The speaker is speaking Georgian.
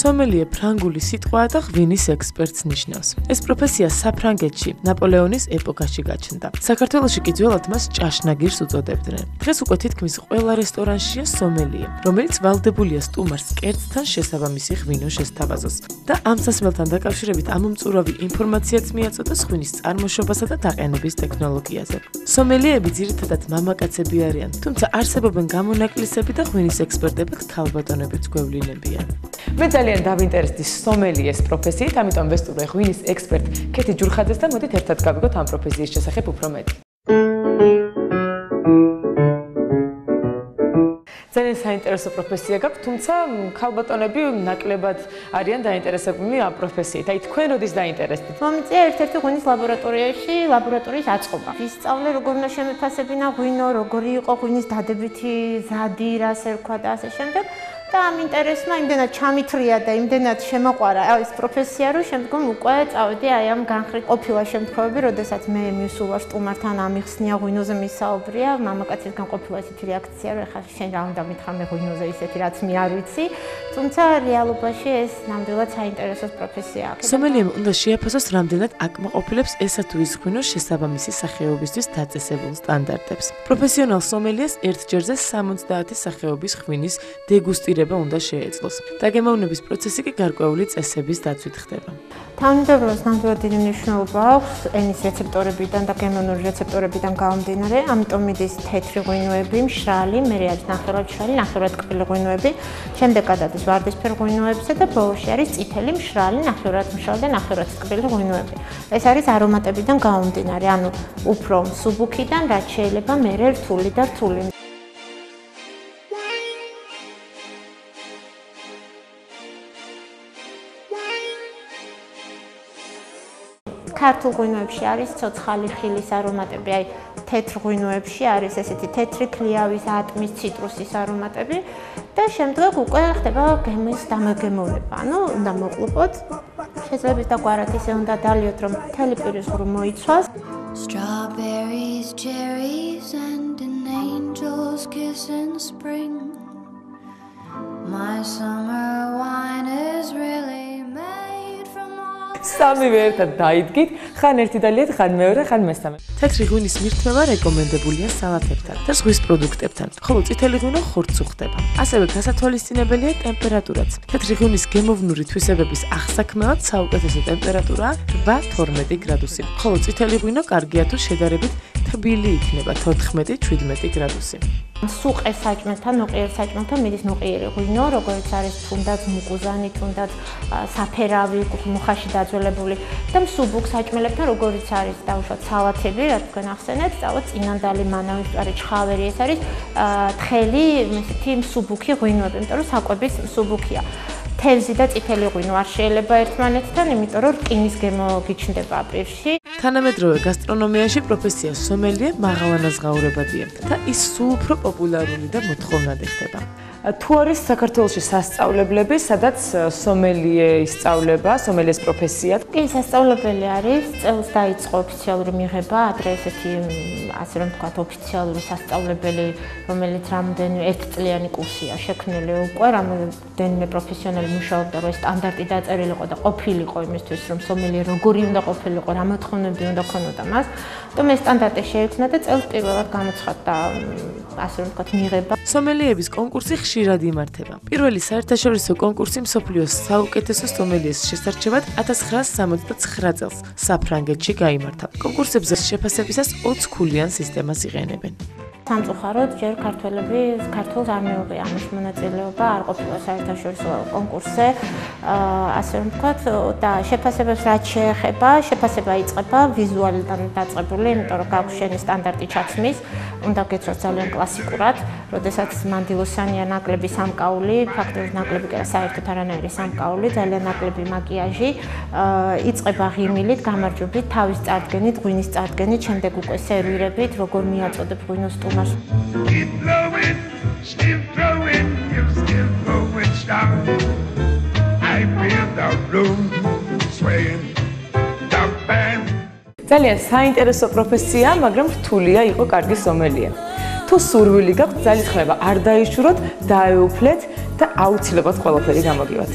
სომელიე ფრანგული სიტყვაა და ღვინის ექსპერტს ნიშნავს. ეს პროფესია საფრანგეთში ნაპოლეონის ეპოქაში გაჩნდა. საქართველოში კი ძველად მას ჭაშნაგირს უწოდებდნენ. დღეს უკვე თითქმის ყველა რესტორანშია სომელიე, რომელიც ვალდებულია სტუმარს კერძთან შესაბამისი ღვინო შესთავაზოს. და ამ სასმელთან დაკავშირებით ამომწურავი ინფორმაციაც მიაწოდოს ღვინის წარმოშობასა და დაყენების ტექნოლოგიაზე. სომელიეები ძირითადად მამაკაცები არიან, თუმცა არსებობენ გამონაკლისები და ღვინის ექსპერტებად ქალბატონებიც გვევლინებიან. მე ძალიან დავინტერესდი სომელიეს პროფესიით, ამიტომ ვესტუმრე ღვინის ექსპერტ ქეთი ჯურხაძეს და მოდით ერთად გავიგოთ ამ პროფესიის შესახებ უფრო მეტი. ძალიან საინტერესო პროფესია გაქვთ, თუმცა ქალბატონები ნაკლებად არიან დაინტერესებული ამ პროფესიით. აი თქვენ როდის დაინტერესდით? მომიწია ერთ-ერთი ღვინის ლაბორატორიის აწყობა. ვისწავლე როგორ უნდა შემეფასებინა ღვინო, როგორი იყო ღვინის დადებითი ზადი, რას ერქვა და ასე შემდეგ. და ამ ინტერესმა იმდენად ჩამithრია და იმდენად შემოყვარა ეს პროფესია, რომ შემდგომ უკვე წავედი აი ამ განხრით. ყოფილა შემთხვევები, როდესაც მე მივსულვარ სტუმართან, ამიხსნია ღვინოზე მისაუბრია, მამაკაცისგან ყოფილა ესეთი რეაქცია, რომ ეხლა შენ რა უნდა მითხრა მე ღვინოზე ისეთი რაც მე არ ვიცი, თუმცა რეალობაში ეს ნამდვილად საინტერესო პროფესიაა. სომელიემ უნდა შეაფასოს რამდენად აკმაყოფილებს ესა თუ ის ღვინო შესაბამისი სახეობისთვის დაწესებულ სტანდარტებს. პროფესიონალ სომელიეს ერთ ჯერზე 70 სახეობის ღვინის დეგუსტირება უნდა შეეძლოს. დაგემოვნების პროცესი კი გარკვეული წესების დაცვით ხდება. თავმჯდომარეობას ნამდვილად დიდი მნიშვნელობა აქვს ენის რეცეპტორებიდან და გემოვნური რეცეპტორებიდან გამომდინარე, ამიტომ მიდის თეთრი ღვინოები, მშრალი, მერე არის ნახევრად მშრალი, ნახევრად ტკბილი ღვინოები, შემდეგ გადადის ვარდისფერ ღვინოებზე და ბოლოში არის წითელი, მშრალი, ნახევრად მშრალი და ნახევრად ტკბილი ღვინოები. ეს არის არომატებიდან გამომდინარე, ანუ უფრო მსუბუქიდან, რაც შეიძლება მერე რთული და რთული. ქართულ ღვინოებში არის ცოცხალი ხილის არომატები, აი თეთრ ღვინოებში არის ესეთი თეთრი ქლიავის, ატმის, ციტრუსის არომატები და შემდეგ უკვე ხდება გემის დამაგემოვნება. ანუ უნდა მოყლუპოთ. შეძლების და გვარად ისე უნდა დალიოთ, რომ მთელი პირის ღრუ მოიცვას. Strawberries, cherries and an angel's kiss in spring. My summer wine is really სამივე ერთად დაიდგით, ხან ერთი დალიეთ, ხან მეორე, ხან მესამე. თეთრი ღვინის მირთმევა რეკომენდებულია სალათებთან და ზღვის პროდუქტებთან, ხოლო წითელი ღვინო ხორცს უხდება. ასევე გასათვალისწინებელია ტემპერატურაც. თეთრი ღვინის გემოვნური თვისებების აღსაქმნელად საუკეთესო ტემპერატურაა 8-12 გრადუსი, ხოლო წითელი ღვინო კარგია თუ შედარებით თბილი იქნება 14-17 გრადუსი. სუყე საჭმელთან, ნოყიერ საჭმელთან მიდის ნოყიერი ღვინო, როგორც არის თუნდაც მუყუზანი, თუნდაც საფერავი, მუხაში დაძველებული და მსუბუქ საჭმელებთან, როგორც არის დაუშვათ სალათები, რაც თქვენ ახსენეთ, სწავლოთ წინანდალი, მანავისწვარი, ჩხავერი, ეს არის თხელი, ესეთი მსუბუქი ღვინოები, იმიტომ რომ საკვების მსუბუქია. თევზი და წითელი ღვინო არ შეიძლება ერთმანეთთან, იმიტომ რომ რკინის გემო გიჩნდება პირში. თანამედროვე გასტრონომიაში პროფესია სომელიე მაღალანაზღაურებადია და ის სულ უფრო პოპულარული და მოთხოვნადი ხდება. თუ არის საქართველოში სასწავლებლები, სადაც სომელიე ისწავლება, სომელიეს პროფესია? კი, სასწავლებელი არის, წელს დაიწყო ოფიციალური მიღება, ადრე ესეთი, ასე რომ ვთქვათ, ოფიციალური სასწავლებელი, რომელიც რამდენიმე ერთწლიანი კურსია შექმნილი უკვე, რამდენიმე პროფესიონალი მუშაობდა, რომ ეს სტანდარტი დაწერილიყო და ყოფილიყო იმისთვის, რომ სომელიე როგორი უნდა ყოფილიყო, რა მოთხოვნები უნდა ქონოდა მას. თუმცა ეს სტანდარტი შეიქმნა და წელს პირველად გამოცხადდა, ასე რომ ვთქვათ, მიღება. სომელიების კონკურსი ხშირად იმართება. პირველი საერთაშორისო კონკურსი მსოფლიოს საუკეთესო სომელიეს შესარჩევად 1969 წელს საფრანგეთში გაიმართა. კონკურსებზე შეფასებისას 20 ქულიან სისტემას იყენებენ. სამწუხაროდ ჯერ ქართველს არ მიუღია ამაში მონაწილეობა, არ ყოფილა საერთაშორისო კონკურსზე, ასე რომ ვთქვათ, და შეფასებებს რაც შეეხება, შეფასება იწყება ვიზუალიდან დაწყებული, იმიტომ რომ გაგვშენი სტანდარტი ჩაცმის, უნდა გეცოთ ძალიან კლასიკურად, როდესაც მანდილოსანია ნაკლები სამკაული, ფაქტობრივად ნაკლები კი არა, საერთოდ არანაირი სამკაული, ძალიან ნაკლები მაკიაჟი, იწყება ღიმილით, გამარჯვებით, თავის წარდგენით, ღვინის წარდგენით, შემდეგ უკვე სერვირებით, როგორ მიაწოდებ ღვინოს სტუმარს. Keep blowing, still throwing, you still going strong. I feel the room swaying, the band. ძალიან საინტერესო პროფესია, მაგრამ რთულია იყო კარგი სომელიე. თუ სურვილი გაქვთ, ძალისხმევა არ დაიშუროთ, დაეუფლეთ და აუცილებლად ყველაფერი გამოგივათ.